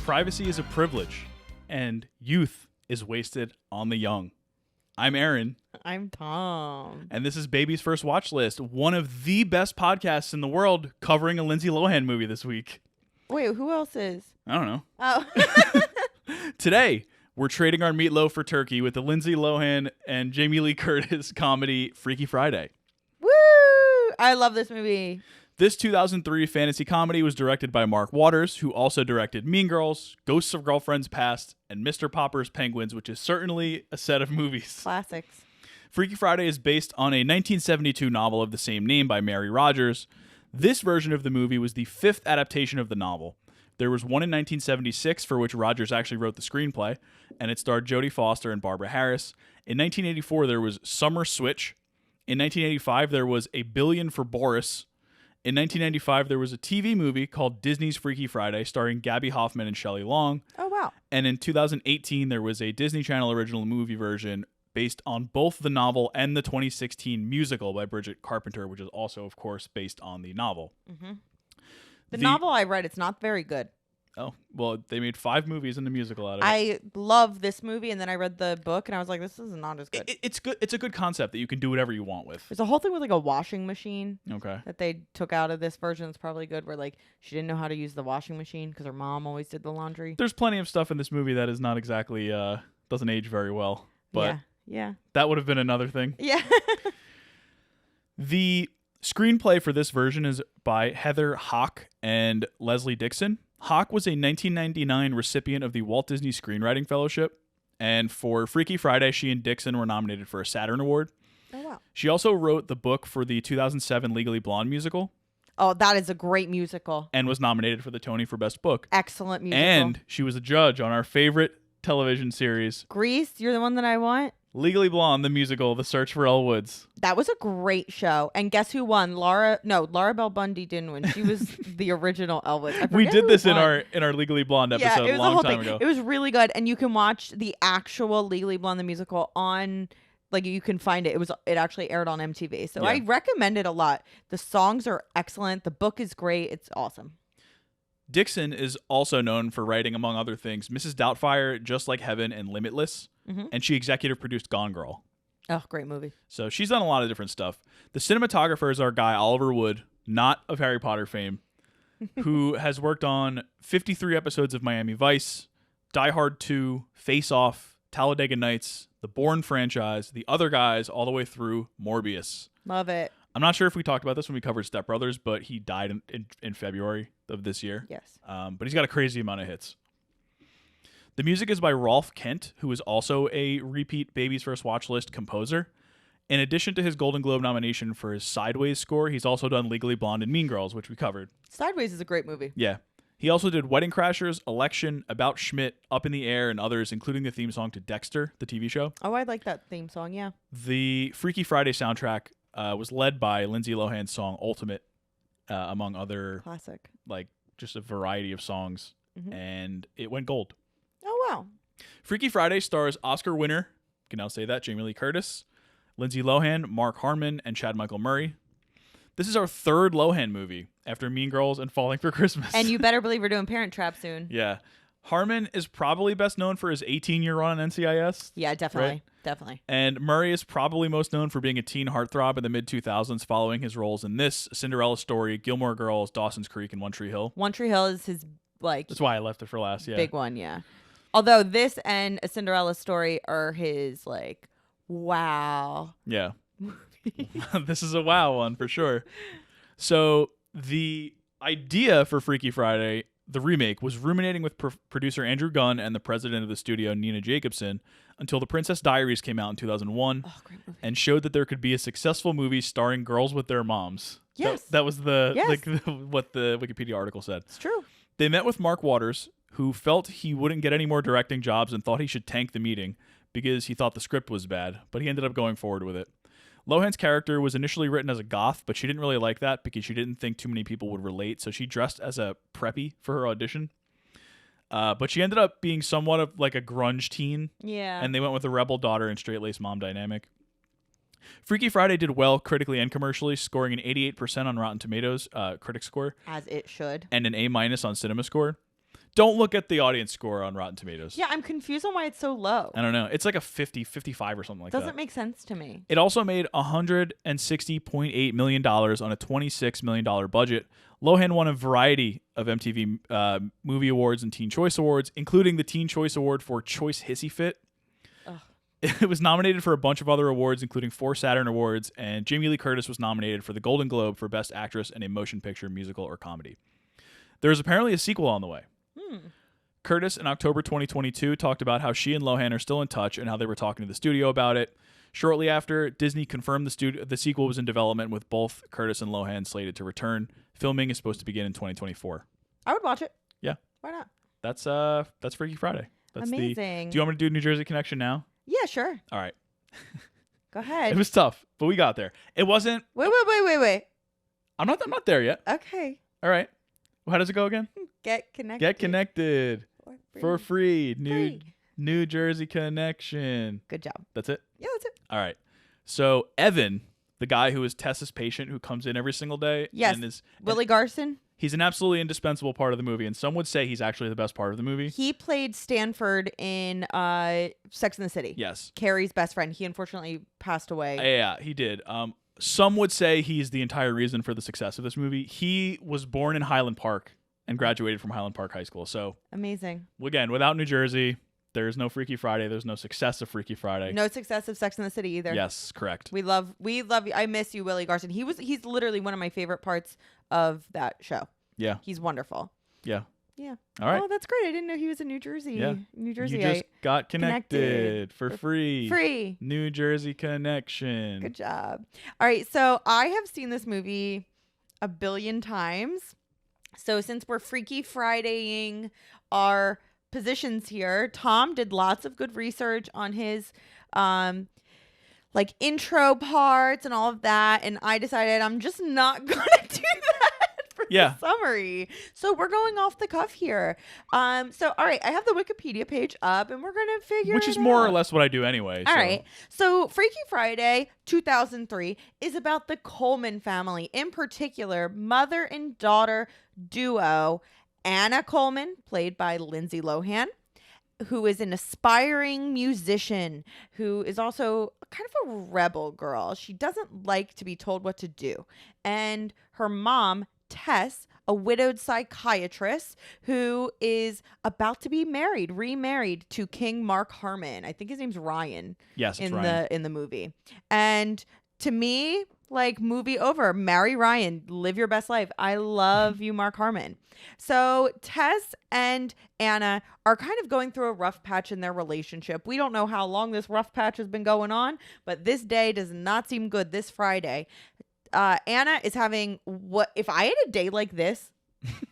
privacy is a privilege, and youth is wasted on the young. I'm Erin. I'm Tom. And this is Baby's First Watch List, one of the best podcasts in the world covering a Lindsay Lohan movie this week. Wait, who else is? I don't know. Oh. Today, we're trading our meatloaf for turkey with the Lindsay Lohan and Jamie Lee Curtis comedy Freaky Friday. Woo! I love this movie. This 2003 fantasy comedy was directed by Mark Waters, who also directed Mean Girls, Ghosts of Girlfriends Past, and Mr. Popper's Penguins, which is certainly a set of movies. Classics. Freaky Friday is based on a 1972 novel of the same name by Mary Rogers. This version of the movie was the fifth adaptation of the novel. There was one in 1976 for which Rogers actually wrote the screenplay, and it starred Jodie Foster and Barbara Harris. In 1984, there was Summer Switch. In 1985, there was A Billion for Boris. In 1995, there was a TV movie called Disney's Freaky Friday, starring Gabby Hoffman and Shelley Long. Oh, wow. And in 2018, there was a Disney Channel original movie version based on both the novel and the 2016 musical by Bridget Carpenter, which is also, of course, based on the novel. Mm-hmm. The novel I read, it's not very good. Oh, well, they made 5 movies and a musical out of it. I love this movie, and then I read the book, and I was like, this is not as good. It's good. It's a good concept that you can do whatever you want with. There's a whole thing with like a washing machine Okay. that they took out of this version. It's probably good, where like she didn't know how to use the washing machine because her mom always did the laundry. There's plenty of stuff in this movie that is not exactly, doesn't age very well. But Yeah. that would have been another thing. Yeah. The screenplay for this version is by Heather Hawk and Leslie Dixon. Hawk was a 1999 recipient of the Walt Disney Screenwriting Fellowship, and for Freaky Friday, she and Dixon were nominated for a Saturn Award. Oh, wow. She also wrote the book for the 2007 Legally Blonde musical. Oh, that is a great musical. And was nominated for the Tony for Best Book. Excellent musical. And she was a judge on our favorite television series, Grease, you're the one that I want. Legally Blonde, the musical, The Search for Elle Woods. That was a great show. And guess who won? Laura Bell Bundy didn't win. She was the original Elle Woods. We did this in our Legally Blonde episode a long time ago. It was really good. And you can watch the actual Legally Blonde the musical on, like, you can find it. It actually aired on MTV. So I recommend it a lot. The songs are excellent. The book is great. It's awesome. Dixon is also known for writing, among other things, Mrs. Doubtfire, Just Like Heaven, and Limitless. Mm-hmm. And she executive produced Gone Girl. Oh, great movie. So she's done a lot of different stuff. The cinematographer is our guy, Oliver Wood, not of Harry Potter fame, who has worked on 53 episodes of Miami Vice, Die Hard 2, Face Off, Talladega Nights, the Bourne franchise, The Other Guys, all the way through Morbius. Love it. I'm not sure if we talked about this when we covered Step Brothers, but he died in February of this year. Yes. But he's got a crazy amount of hits. The music is by Rolf Kent, who is also a repeat Baby's First Watch List composer. In addition to his Golden Globe nomination for his Sideways score, he's also done Legally Blonde and Mean Girls, which we covered. Sideways is a great movie. Yeah. He also did Wedding Crashers, Election, About Schmidt, Up in the Air, and others, including the theme song to Dexter, the TV show. Oh, I like that theme song, yeah. The Freaky Friday soundtrack was led by Lindsay Lohan's song Ultimate, among other classic, like just a variety of songs, and it went gold. Oh, wow. Freaky Friday stars Oscar winner, you can now say that, Jamie Lee Curtis, Lindsay Lohan, Mark Harmon, and Chad Michael Murray. This is our third Lohan movie after Mean Girls and Falling for Christmas. And you better believe we're doing Parent Trap soon. Yeah. Harmon is probably best known for his 18-year run on NCIS. Yeah, definitely. Right? Definitely. And Murray is probably most known for being a teen heartthrob in the mid-2000s following his roles in this, Cinderella Story, Gilmore Girls, Dawson's Creek, and One Tree Hill. One Tree Hill is his, like... That's why I left it for last, yeah. Big one, yeah. Although this and A Cinderella Story are his, like, wow. Yeah. This is a wow one for sure. So the idea for Freaky Friday, the remake, was ruminating with producer Andrew Gunn and the president of the studio, Nina Jacobson, until The Princess Diaries came out in 2001 and showed that there could be a successful movie starring girls with their moms. Yes. That was what the Wikipedia article said. It's true. They met with Mark Waters, who felt he wouldn't get any more directing jobs and thought he should tank the meeting because he thought the script was bad, but he ended up going forward with it. Lohan's character was initially written as a goth, but she didn't really like that because she didn't think too many people would relate, so she dressed as a preppy for her audition. But she ended up being somewhat of like a grunge teen. Yeah. And they went with a rebel daughter and straight-laced mom dynamic. Freaky Friday did well critically and commercially, scoring an 88% on Rotten Tomatoes critic score. As it should. And an A- on Cinema Score. Don't look at the audience score on Rotten Tomatoes. Yeah, I'm confused on why it's so low. I don't know. It's like a 50, 55 or something like that. Doesn't make sense to me. It also made $160.8 million on a $26 million budget. Lohan won a variety of MTV Movie Awards and Teen Choice Awards, including the Teen Choice Award for Choice Hissy Fit. Ugh. It was nominated for a bunch of other awards, including 4 Saturn Awards, and Jamie Lee Curtis was nominated for the Golden Globe for Best Actress in a Motion Picture, Musical, or Comedy. There is apparently a sequel on the way. Curtis, in October 2022, talked about how she and Lohan are still in touch and how they were talking to the studio about it. Shortly after, Disney confirmed the sequel was in development with both Curtis and Lohan slated to return. Filming is supposed to begin in 2024. I would watch it. Yeah. Why not? That's Freaky Friday. That's amazing. Do you want me to do New Jersey Connection now? Yeah, sure. All right. Go ahead. It was tough, but we got there. It wasn't. Wait. I'm not there yet. Okay. All right. How does it go again? Get connected. Get connected for free. Free. New Jersey Connection. Good job. That's it? Yeah, that's it. All right. So Evan, the guy who is Tessa's patient who comes in every single day. Yes. And Willie Garson. He's an absolutely indispensable part of the movie, and some would say he's actually the best part of the movie. He played Stanford in Sex and the City. Yes. Carrie's best friend. He unfortunately passed away. Yeah, he did. Some would say he's the entire reason for the success of this movie. He was born in Highland Park and graduated from Highland Park High School. So amazing. Again, without New Jersey, there's no Freaky Friday. There's no success of Freaky Friday. No success of Sex and the City either. Yes, correct. We love you. I miss you, Willie Garson. He's literally one of my favorite parts of that show. Yeah. He's wonderful. Yeah. Yeah. All right. Oh, that's great. I didn't know he was in New Jersey. Yeah. New Jersey. You just got connected for free. Free. New Jersey Connection. Good job. All right. So I have seen this movie a billion times. So since we're Freaky Fridaying our positions here, Tom did lots of good research on his like intro parts and all of that, and I decided I'm just not gonna do that for the summary. So we're going off the cuff here. So all right, I have the Wikipedia page up, and we're gonna figure which is more or less what I do anyway. All right. So Freaky Friday 2003 is about the Coleman family, in particular mother and daughter duo Anna Coleman, played by Lindsay Lohan, who is an aspiring musician who is also kind of a rebel girl. She doesn't like to be told what to do. And her mom, Tess, a widowed psychiatrist who is about to be remarried to King Mark Harmon. I think his name's Ryan. Yes, it's Ryan. In the movie. And to me, like, movie over. Marry Ryan. Live your best life. I love you, Mark Harmon. So Tess and Anna are kind of going through a rough patch in their relationship. We don't know how long this rough patch has been going on, but this day does not seem good. This Friday, Anna is having if I had a day like this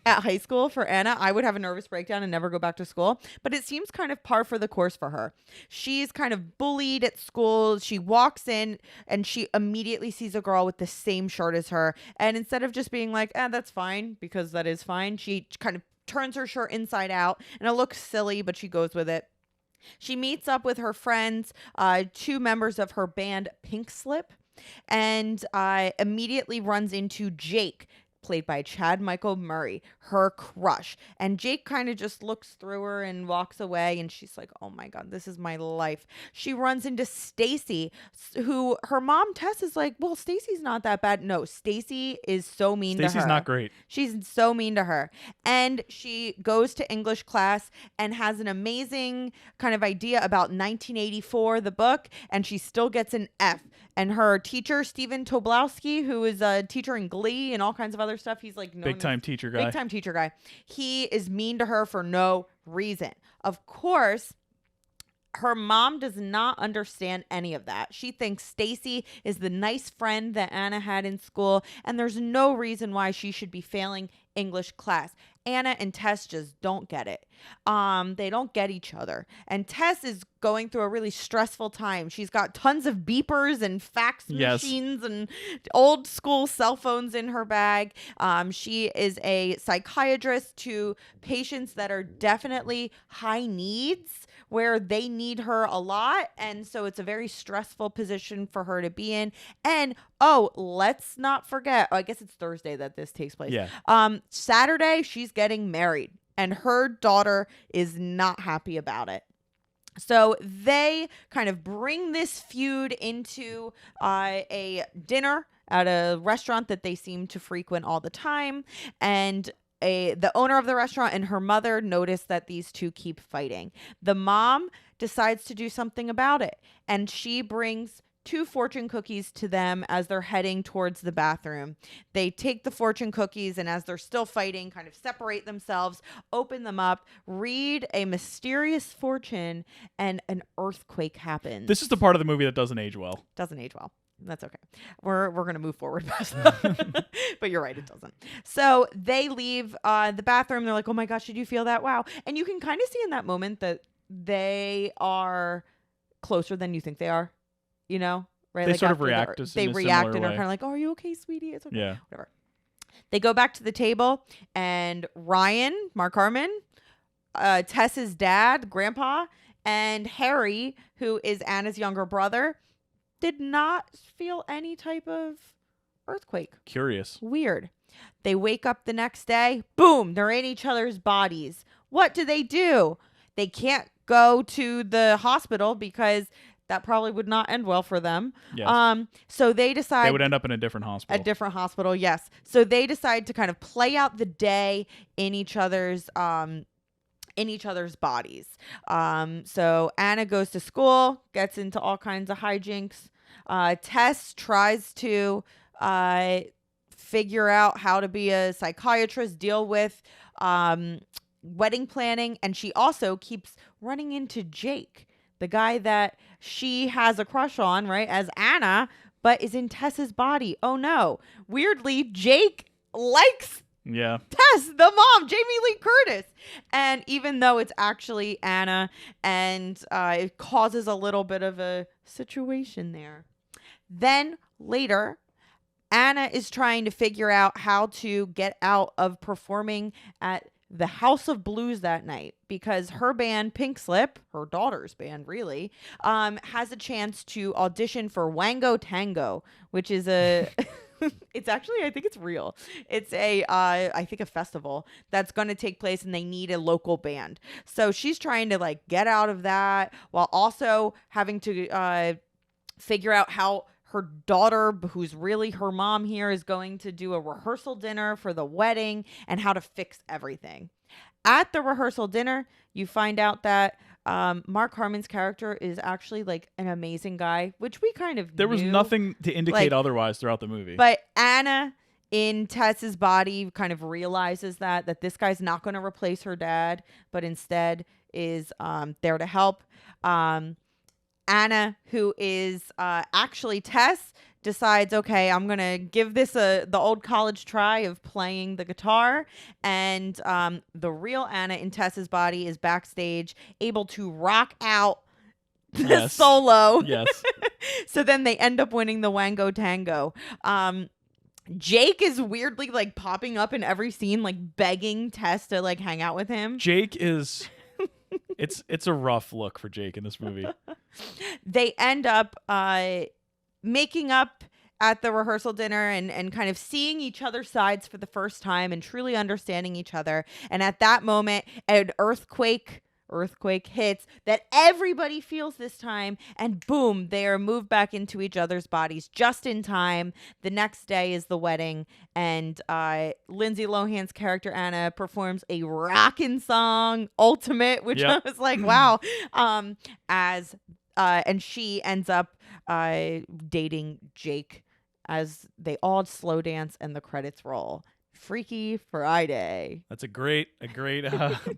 at high school for Anna, I would have a nervous breakdown and never go back to school. But it seems kind of par for the course for her. She's kind of bullied at school. She walks in and she immediately sees a girl with the same shirt as her. And instead of just being like, that's fine, because that is fine, she kind of turns her shirt inside out, and it looks silly, but she goes with it. She meets up with her friends, 2 members of her band, Pink Slip, and immediately runs into Jake, played by Chad Michael Murray, her crush. And Jake kind of just looks through her and walks away, and she's like, oh my God, this is my life. She runs into Stacy, who her mom, Tess, is like, well, Stacy's not that bad. No, Stacy is so mean to her. Stacy's not great. She's so mean to her. And she goes to English class and has an amazing kind of idea about 1984, the book, and she still gets an F. And her teacher, Stephen Tobolowsky, who is a teacher in Glee and all kinds of other stuff, he's like big time teacher guy. He is mean to her for no reason. Of course, her mom does not understand any of that. She thinks Stacy is the nice friend that Anna had in school, and there's no reason why she should be failing English class. Anna and Tess just don't get it. They don't get each other. And Tess is going through a really stressful time. She's got tons of beepers and fax machines and old school cell phones in her bag. She is a psychiatrist to patients that are definitely high needs, where they need her a lot. And so it's a very stressful position for her to be in. And let's not forget, I guess it's Thursday that this takes place. Yeah. Saturday, she's getting married. and her daughter is not happy about it. So they kind of bring this feud into a dinner at a restaurant that they seem to frequent all the time. And the owner of the restaurant and her mother notice that these two keep fighting. The mom decides to do something about it, and she brings 2 fortune cookies to them as they're heading towards the bathroom. They take the fortune cookies, and as they're still fighting, kind of separate themselves, open them up, read a mysterious fortune, and an earthquake happens. This is the part of the movie that doesn't age well. Doesn't age well. That's okay. We're going to move forward past that. But you're right, it doesn't. So they leave the bathroom. They're like, oh my gosh, did you feel that? Wow. And you can kind of see in that moment that they are closer than you think they are. You know, right? They like sort of react. They react and are kind of like, "Oh, are you okay, sweetie? It's okay." Yeah. Whatever. They go back to the table, and Ryan, Mark Harmon, Tess's dad, Grandpa, and Harry, who is Anna's younger brother, did not feel any type of earthquake. Curious. Weird. They wake up the next day. Boom! They're in each other's bodies. What do? They can't go to the hospital because that probably would not end well for them. Yes. So they decide they would end up in a different hospital. A different hospital, yes. So they decide to kind of play out the day in each other's bodies. So Anna goes to school, gets into all kinds of hijinks. Tess tries to figure out how to be a psychiatrist, deal with wedding planning, and she also keeps running into Jake, the guy that she has a crush on, right, as Anna, but is in Tess's body. Oh no. Weirdly, Jake likes Tess, the mom, Jamie Lee Curtis. And even though it's actually Anna, and it causes a little bit of a situation there. Then later, Anna is trying to figure out how to get out of performing at the House of Blues that night because her band, Pink Slip, her daughter's band really, has a chance to audition for Wango Tango, which is a it's actually, I think it's real. It's I think a festival that's going to take place, and they need a local band. So she's trying to like get out of that while also having to figure out how her daughter, who's really her mom here, is going to do a rehearsal dinner for the wedding and how to fix everything. At the rehearsal dinner, you find out that Mark Harmon's character is actually like an amazing guy, which we kind of There was knew. nothing to indicate otherwise throughout the movie. But Anna in Tess's body kind of realizes that this guy's not going to replace her dad, but instead is there to help. Anna, who is actually Tess, decides, okay, I'm going to give this the old college try of playing the guitar. And the real Anna in Tess's body is backstage, able to rock out the solo. Yes. So then they end up winning the Wango Tango. Jake is weirdly like popping up in every scene, like begging Tess to like hang out with him. Jake is... It's a rough look for Jake in this movie. They end up making up at the rehearsal dinner and kind of seeing each other's sides for the first time and truly understanding each other. And at that moment, an earthquake hits that everybody feels this time, and boom, they are moved back into each other's bodies just in time. The next day is the wedding, and Lindsay Lohan's character Anna performs a rockin' song, Ultimate, which I was like, wow. And she ends up dating Jake as they all slow dance and the credits roll. Freaky Friday. That's a great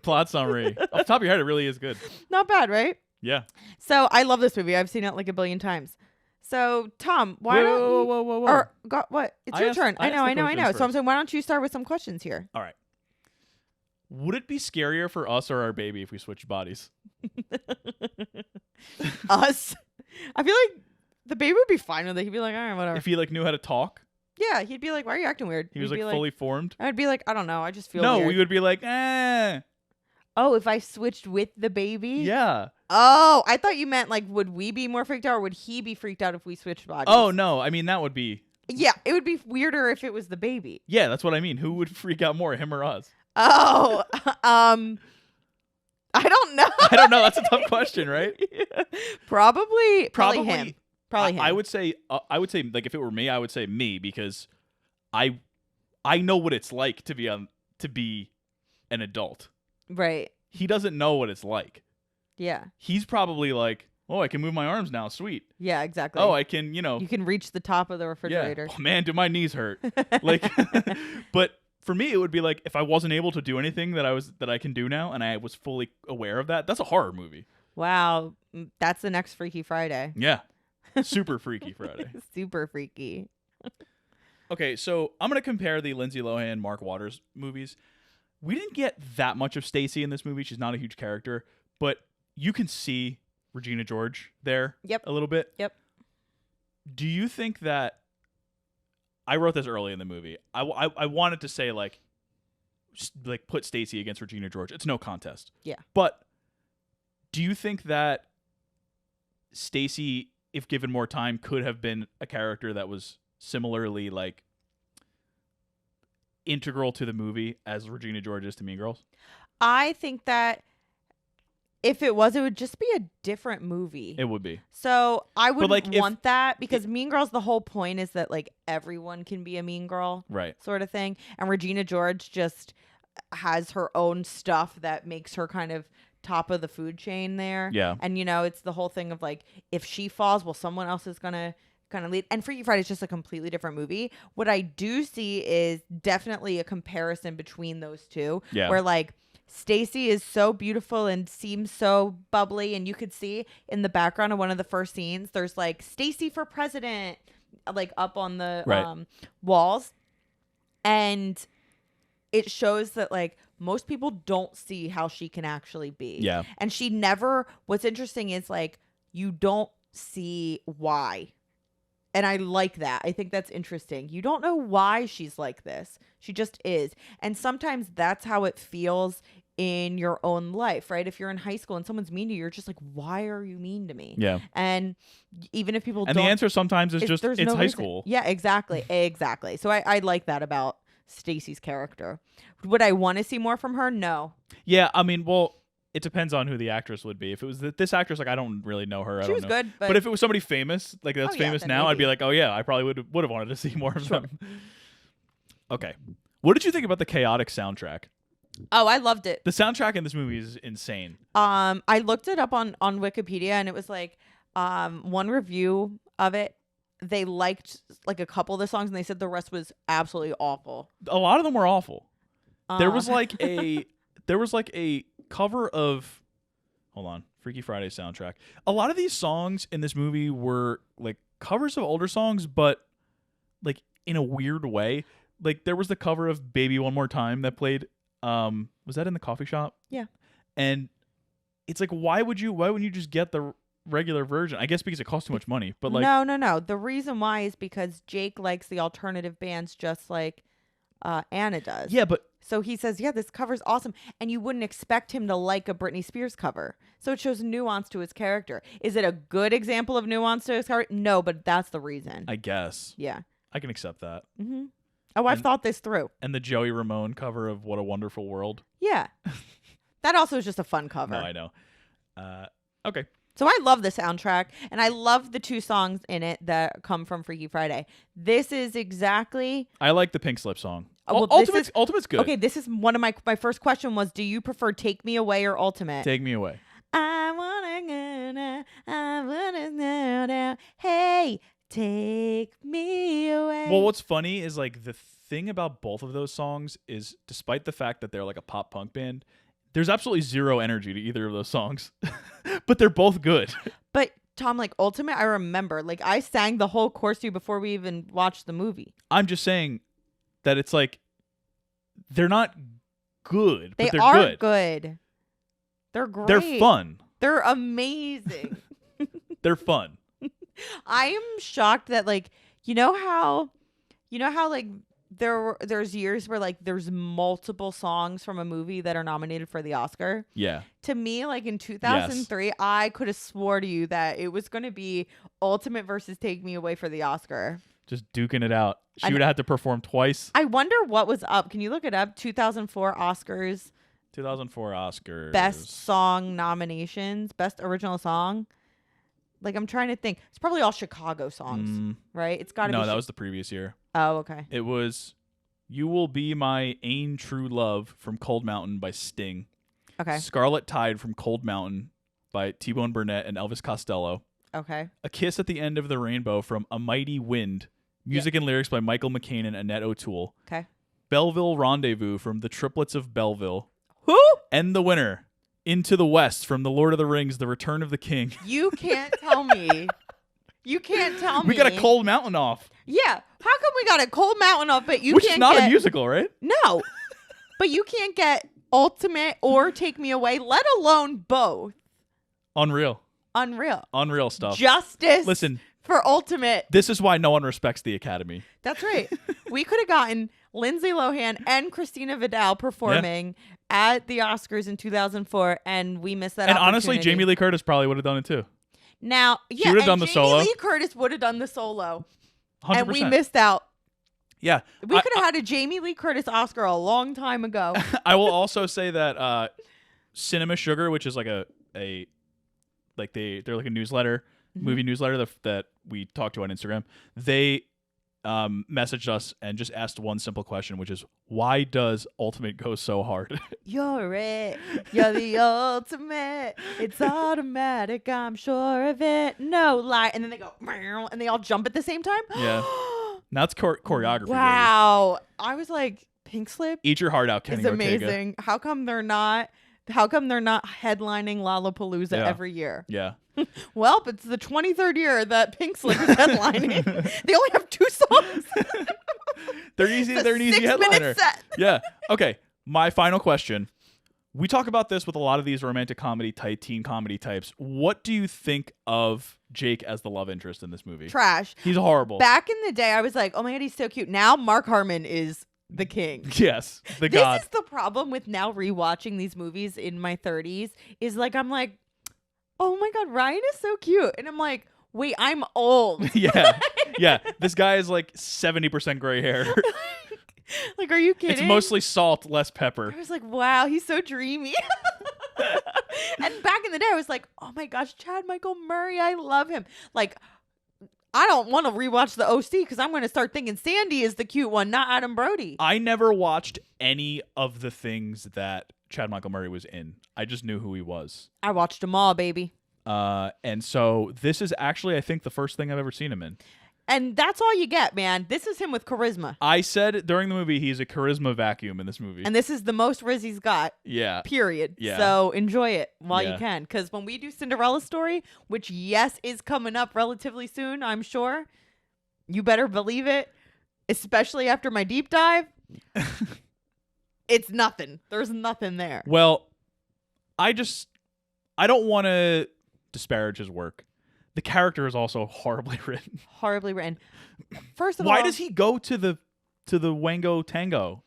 plot summary. Off the top of your head, it really is good. Not bad, right? Yeah. So I love this movie. I've seen it like a billion times. So Tom, why don't you? Whoa. Or what? It's your turn. I know. First. So I'm saying, why don't you start with some questions here? All right. Would it be scarier for us or our baby if we switched bodies? Us? I feel like the baby would be fine with it. He'd be like, all right, whatever. If he like knew how to talk? Yeah, he'd be like, why are you acting weird? He was like fully formed? I'd be like, I don't know. I just feel No, weird. we would be like, eh. Oh, if I switched with the baby? Yeah. Oh, I thought you meant like, would we be more freaked out or would he be freaked out if we switched bodies? Oh, no. I mean, that would be. Yeah, it would be weirder if it was the baby. Yeah, that's what I mean. Who would freak out more, him or us? Oh, I don't know. I don't know. That's a tough question, right? Probably him. Probably him. I would say like if it were me, I would say me because I know what it's like to be an adult. Right. He doesn't know what it's like. Yeah. He's probably like, oh, I can move my arms now. Sweet. Yeah, exactly. Oh, I can, You can reach the top of the refrigerator. Yeah. Oh, man, do my knees hurt? Like, but for me, it would be like if I wasn't able to do anything that I can do now, and I was fully aware of that. That's a horror movie. Wow, that's the next Freaky Friday. Yeah, super Freaky Friday. Super freaky. Okay, so I'm gonna compare the Lindsay Lohan, Mark Waters movies. We didn't get that much of Stacy in this movie. She's not a huge character, but you can see Regina George there. Yep. A little bit. Yep. Do you think that? I wrote this early in the movie. I wanted to say like put Stacy against Regina George. It's no contest. Yeah. But do you think that Stacy, if given more time, could have been a character that was similarly like integral to the movie as Regina George is to Mean Girls? I think that if it was, it would just be a different movie. It would be. So I wouldn't like, want that because Mean Girls, the whole point is that like everyone can be a mean girl, right? Sort of thing. And Regina George just has her own stuff that makes her kind of top of the food chain there. Yeah. And it's the whole thing of like if she falls, well, someone else is gonna kind of lead. And Freaky Friday is just a completely different movie. What I do see is definitely a comparison between those two. Yeah. Where like Stacy is so beautiful and seems so bubbly, and you could see in the background of one of the first scenes there's like Stacy for president like up on the walls, and it shows that like most people don't see how she can actually be. Yeah. And she never, what's interesting is like you don't see why. And I like that. I think that's interesting. You don't know why she's like this. She just is. And sometimes that's how it feels in your own life, right? If you're in high school and someone's mean to you, you're just like, why are you mean to me? Yeah. And even if people and don't. the answer sometimes is just, there's it's no high reason. school. Yeah, exactly. Exactly. So I like that about Stacy's character. Would I want to see more from her? No. Yeah, I mean, well, it depends on who the actress would be. If it was this actress, like I don't really know her. She was good, but if it was somebody famous, like that's famous then now, maybe. I'd be like, oh yeah, I probably would have wanted to see more of them. Okay, what did you think about the chaotic soundtrack? Oh, I loved it. The soundtrack in this movie is insane. I looked it up on Wikipedia, and it was like one review of it. They liked like a couple of the songs, and they said the rest was absolutely awful. A lot of them were awful. There was like a cover of Freaky Friday soundtrack. A lot of these songs in this movie were like covers of older songs, but like in a weird way. Like there was the cover of Baby One More Time that played. Was that in the coffee shop? Yeah. And it's like, why wouldn't you just get the regular version? I guess because it costs too much money. But like, no. The reason why is because Jake likes the alternative bands just like Anna does. Yeah, but so he says, yeah, this cover's awesome. And you wouldn't expect him to like a Britney Spears cover. So it shows nuance to his character. Is it a good example of nuance to his character? No, but that's the reason. I guess. Yeah. I can accept that. Mm-hmm. Oh, I've thought this through. And the Joey Ramone cover of What a Wonderful World. Yeah. That also is just a fun cover. No, I know. Okay. So I love the soundtrack, and I love the two songs in it that come from Freaky Friday. This is exactly... I like the Pink Slip song. Well, Ultimate's good. Okay, this is one of my first question was, do you prefer Take Me Away or Ultimate? Take Me Away. I wanna go now, I wanna know now. Hey, take me away. Well, what's funny is like the thing about both of those songs is despite the fact that they're like a pop punk band, there's absolutely zero energy to either of those songs. But they're both good. But Tom, like Ultimate, I remember, like I sang the whole chorus to you before we even watched the movie. I'm just saying that it's like they're not good, They but they're are good. They're great. They're fun. They're amazing. They're fun. I am shocked that like you know how like there's years where like there's multiple songs from a movie that are nominated for the Oscar. Yeah. To me, like in 2003, I could have swore to you that it was going to be Ultimate versus Take Me Away for the Oscar. Just duking it out. She would have had to perform twice. I wonder what was up. Can you look it up? 2004 Oscars. 2004 Oscars. Best song nominations. Best original song. Like, I'm trying to think. It's probably all Chicago songs, right? It's got to be. No, that was the previous year. Oh, okay. It was You Will Be My Ain True Love from Cold Mountain by Sting. Okay. Scarlet Tide from Cold Mountain by T-Bone Burnett and Elvis Costello. Okay. A Kiss at the End of the Rainbow from A Mighty Wind. Music and lyrics by Michael McCain and Annette O'Toole. Okay. Belleville Rendezvous from The Triplets of Belleville. Who? And the winner, Into the West from The Lord of the Rings, The Return of the King. You can't tell me. You can't tell me. We got a Cold Mountain off. Yeah. How come we got a Cold Mountain off, but you Which can't is not get... a musical, right? No. But you can't get Ultimate or Take Me Away, let alone both. Unreal. Unreal stuff. Justice. Listen. For Ultimate. This is why no one respects the Academy. That's right. We could have gotten Lindsay Lohan and Christina Vidal performing at the Oscars in 2004, and we missed that. And opportunity. honestly, Jamie Lee Curtis probably would have done it too. Now, she would have done the solo. Jamie Lee Curtis would have done the solo, 100%. and we missed out. Yeah, we could have had a Jamie Lee Curtis Oscar a long time ago. I will also say that Cinema Sugar, which is like they're like a newsletter. Movie newsletter that we talked to on Instagram, they messaged us and just asked one simple question, which is, why does Ultimate go so hard? You're it. You're the ultimate. It's automatic. I'm sure of it. No lie. And then they go, meow, and they all jump at the same time. Yeah. Now it's choreography. Wow. Baby. I was like, Pink Slip. Eat your heart out, Kenny It's Ortega. amazing. How come they're not headlining Lollapalooza every year? Yeah. Well, it's the 23rd year that Pink Slip is headlining. They only have 2 songs. They're easy. It's a They're an easy headliner. Set. Yeah. Okay. My final question. We talk about this with a lot of these romantic comedy type, teen comedy types. What do you think of Jake as the love interest in this movie? Trash. He's horrible. Back in the day, I was like, oh my God, he's so cute. Now Mark Harmon is the king. Yes. The god. This is the problem with now rewatching these movies in my 30s is like, I'm like, oh my God, Ryan is so cute. And I'm like, wait, I'm old. Yeah. Yeah. This guy is like 70% gray hair. Like, are you kidding? It's mostly salt, less pepper. I was like, wow, he's so dreamy. And back in the day, I was like, oh my gosh, Chad Michael Murray, I love him. Like, I don't want to rewatch the OC because I'm going to start thinking Sandy is the cute one, not Adam Brody. I never watched any of the things that Chad Michael Murray was in. I just knew who he was. I watched them all, baby. And so this is actually, I think, the first thing I've ever seen him in. And that's all you get, man. This is him with charisma. I said during the movie he's a charisma vacuum in this movie. And this is the most Riz he's got. Yeah. Period. Yeah. So enjoy it while Yeah. you can. Because when we do Cinderella Story, which, yes, is coming up relatively soon, I'm sure, you better believe it, especially after my deep dive, it's nothing. There's nothing there. Well, I don't want to disparage his work. The character is also horribly written. Horribly written. First of all, why does he go to the Wango Tango?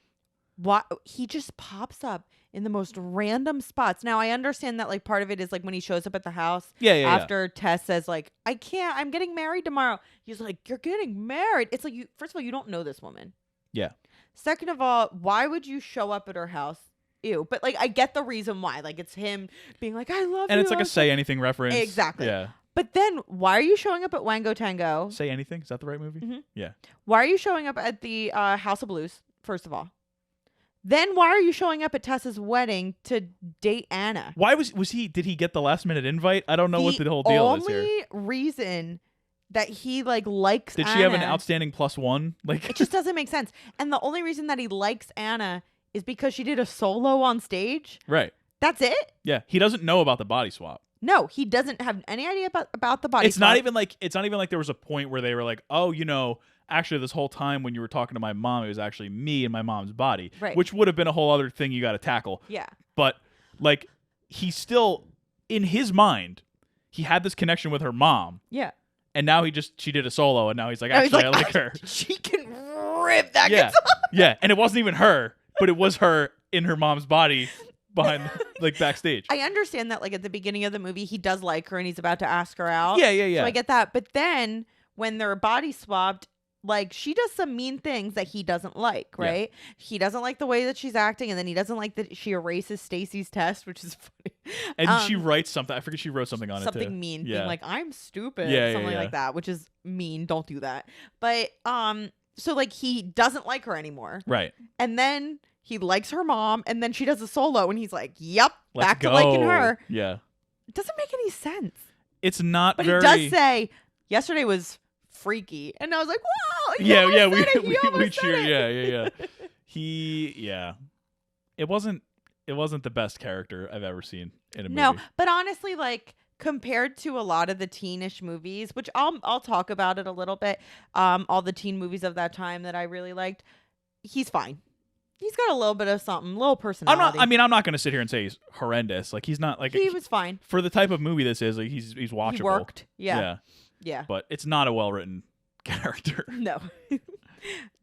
Why he just pops up in the most random spots. Now I understand that like part of it is like when he shows up at the house. Yeah. After Tess says like, I can't, I'm getting married tomorrow. He's like, you're getting married. It's like, first of all, you don't know this woman. Yeah. Second of all, why would you show up at her house? Ew. But like I get the reason why. Like it's him being like, I love you. And it's like a say anything reference. Exactly. Yeah. But then why are you showing up at Wango Tango? Say Anything? Is that the right movie? Mm-hmm. Yeah. Why are you showing up at the House of Blues, first of all? Then why are you showing up at Tessa's wedding to date Anna? Why was he? Did he get the last minute invite? I don't know what the whole deal is here. The only reason that he like likes Did Anna, she have an outstanding +1? Like it just doesn't make sense. And the only reason that he likes Anna is because she did a solo on stage. Right. That's it? Yeah. He doesn't know about the body swap. No, he doesn't have any idea about the body It's swap. not even like there was a point where they were like, oh, actually this whole time when you were talking to my mom, it was actually me and my mom's body. Right. Which would have been a whole other thing you got to tackle. Yeah. But like he still, in his mind, he had this connection with her mom. Yeah. And now she did a solo and now he's like, actually, I like her. She can rip that Yeah. guitar. Yeah. And it wasn't even her, but it was her in her mom's body behind like backstage. I understand that like at the beginning of the movie he does like her and he's about to ask her out. Yeah. So I get that. But then when they're body swapped, like she does some mean things that he doesn't like, right? He doesn't like the way that she's acting, and then he doesn't like that she erases Stacy's test, which is funny. And she writes something. I forget she wrote something on it too. Something mean, Yeah. being like, I'm stupid, something like that, which is mean. Don't do that. But so like he doesn't like her anymore. Right. And then he likes her mom, and then she does a solo, and he's like, yep, Let's back go. to liking her. Yeah. It doesn't make any sense. It's not but very... he does say, yesterday was freaky. And I was like, wow. We cheer. Yeah. It wasn't the best character I've ever seen in a movie. No, but honestly, like, compared to a lot of the teenish movies, which I'll talk about it a little bit, all the teen movies of that time that I really liked, he's fine. He's got a little bit of something, little personality. I'm not going to sit here and say he's horrendous. Like, he's not like... He was fine. For the type of movie this is, like, he's watchable. He worked. Yeah. But it's not a well-written character. No.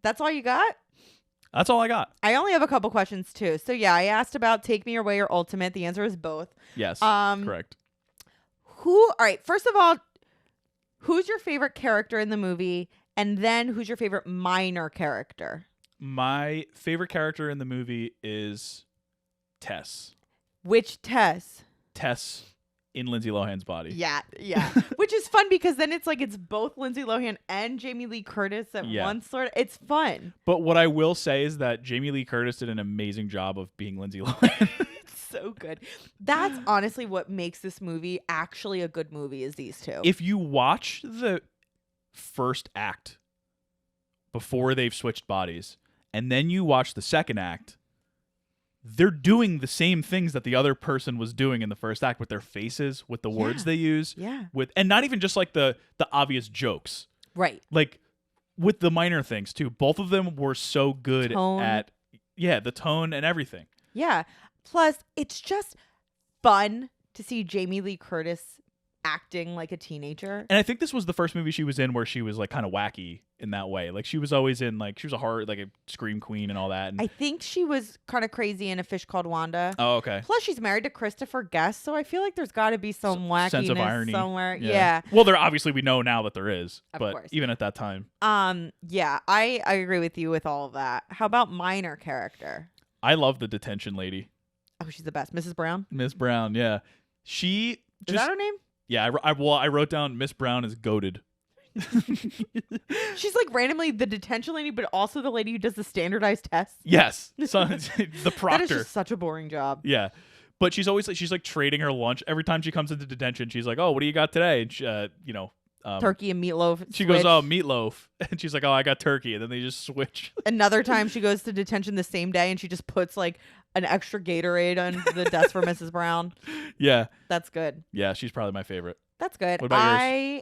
That's all you got? That's all I got. I only have a couple questions, too. So, yeah, I asked about Take Me Away or Ultimate. The answer is both. Yes, correct. All right, first of all, who's your favorite character in the movie? And then who's your favorite minor character? My favorite character in the movie is Tess. Which Tess? Tess in Lindsay Lohan's body. Yeah. Which is fun because then it's like it's both Lindsay Lohan and Jamie Lee Curtis at once. Sort of. It's fun. But what I will say is that Jamie Lee Curtis did an amazing job of being Lindsay Lohan. It's so good. That's honestly what makes this movie actually a good movie is these two. If you watch the first act before they've switched bodies, and then you watch the second act, they're doing the same things that the other person was doing in the first act with their faces, with the words they use, and not even just like the obvious jokes, right? Like with the minor things too. Both of them were so good at the tone and everything. Yeah. Plus, it's just fun to see Jamie Lee Curtis acting like a teenager. And I think this was the first movie she was in where she was like kind of wacky in that way. Like she was always in like she was a horror, like a scream queen and all that. And I think she was kind of crazy in A Fish Called Wanda. Oh, okay. Plus, she's married to Christopher Guest, so I feel like there's got to be some wackiness sense of irony somewhere. Yeah. Well, there obviously we know now that there is, of but course. Even at that time. Yeah, I agree with you with all of that. How about minor character? I love the detention lady. Oh, she's the best, Mrs. Brown. Miss Brown, yeah. Is that her name? Yeah, I wrote down Miss Brown is goated. She's like randomly the detention lady, but also the lady who does the standardized tests. Yes, so, the proctor. That is just such a boring job. Yeah, but she's always she's like trading her lunch every time she comes into detention. She's like, "Oh, what do you got today?" And she, turkey and meatloaf. She goes, "Oh, meatloaf," and she's like, "Oh, I got turkey," and then they just switch. Another time she goes to detention the same day, and she just puts like an extra Gatorade on the desk for Mrs. Brown. Yeah, that's good. Yeah, she's probably my favorite. That's good. What about yours?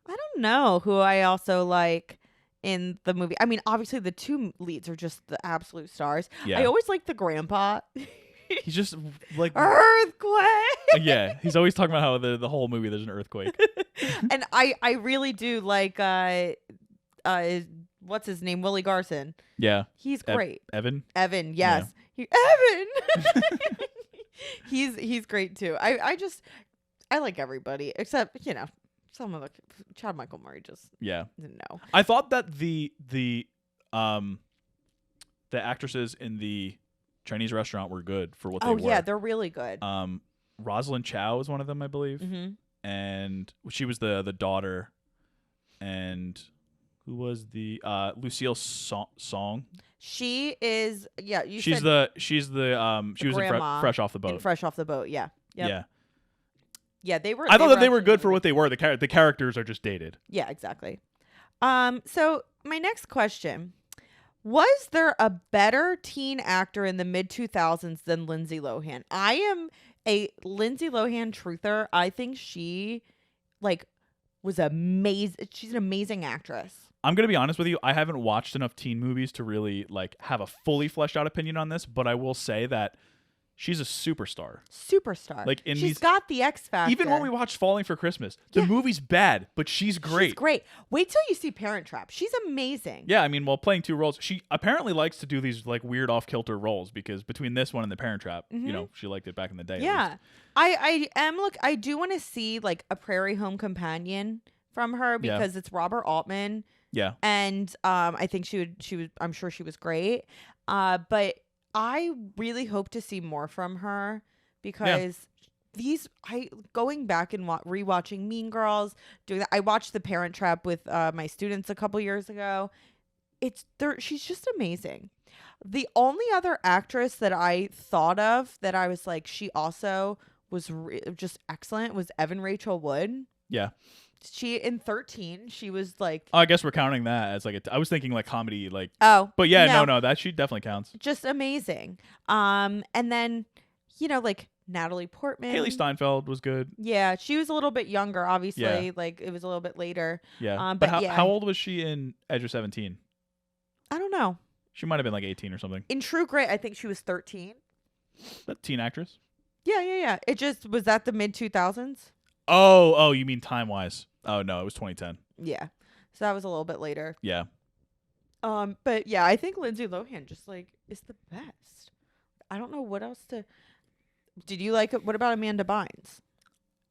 I don't know who I also like in the movie. I mean, obviously the two leads are just the absolute stars. Yeah. I always like the grandpa. He's just like earthquake. Yeah, he's always talking about how the whole movie there's an earthquake. And I really do like what's his name? Willie Garson. Yeah. He's great. Evan, yes. Yeah. Evan. He's great too. I like everybody except, some of the Chad Michael Murray just didn't know. I thought that the actresses in the Chinese restaurant were good for what they were. Oh yeah, they're really good. Rosalind Chow is one of them, I believe. Mm-hmm. And she was the daughter. And who was the Lucille Song? She is she was in Fresh Off the Boat. Fresh Off the Boat, yeah. Yep. Yeah. Yeah, they were. I thought that they were good for what they were. The characters are just dated. Yeah, exactly. So my next question: was there a better teen actor in the mid 2000s than Lindsay Lohan? I am a Lindsay Lohan truther. I think she, was amazing. She's an amazing actress. I'm gonna be honest with you. I haven't watched enough teen movies to really have a fully fleshed out opinion on this, but I will say that she's a superstar. She's got the X factor. Even when we watched Falling for Christmas, the movie's bad, but she's great. She's great. Wait till you see Parent Trap. She's amazing. Yeah, I mean, while playing two roles, she apparently likes to do these weird off-kilter roles because between this one and the Parent Trap, she liked it back in the day. Yeah, I do want to see a Prairie Home Companion from her Yeah. because it's Robert Altman. Yeah. And I think she would I'm sure she was great. But I really hope to see more from her because going back and rewatching Mean Girls, doing that. I watched The Parent Trap with my students a couple years ago. She's just amazing. The only other actress that I thought of that I was like, she also was just excellent was Evan Rachel Wood. Yeah. She in 13, she was like, Oh, I guess we're counting that as like I was thinking like comedy, like. oh, But yeah, no, that she definitely counts. just amazing. And then, like Natalie Portman, Haley Steinfeld was good. Yeah, she was a little bit younger, obviously. Yeah. Like it was a little bit later. Yeah. But how old was she in Edge of 17? I don't know. She might have been like 18 or something. In True Grit, I think she was 13. That teen actress. Yeah. It just was that the mid 2000s. Oh, you mean time wise? Oh no, it was 2010. Yeah, so that was a little bit later. Yeah. But yeah, I think Lindsay Lohan just like is the best. I don't know what else to. Did you like it? What about Amanda Bynes?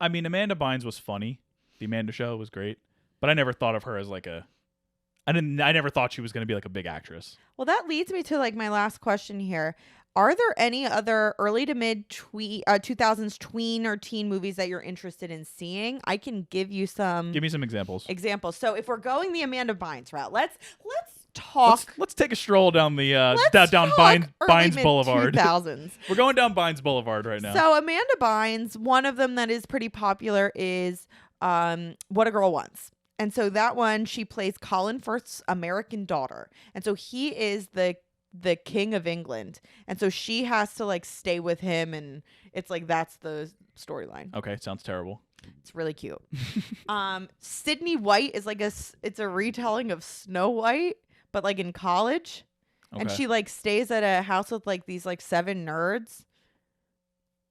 I mean, Amanda Bynes was funny. The Amanda Show was great, but I never thought of her as like a. I never thought she was going to be like a big actress. Well, that leads me to like my last question here. Are there any other early to mid 2000s tween or teen movies that you're interested in seeing? I can give you some. Give me some examples. So if we're going the Amanda Bynes route, let's talk. Let's take a stroll down the down Bynes Boulevard. 2000s. We're going down Bynes Boulevard right now. So Amanda Bynes, one of them that is pretty popular is What a Girl Wants. And so that one, she plays Colin Firth's American daughter. And so he is the king of England. And so she has to like stay with him, and it's like that's the storyline. Okay, sounds terrible. It's really cute. Sydney White is like it's a retelling of Snow White, but like in college. Okay. And she like stays at a house with like these like 7 nerds.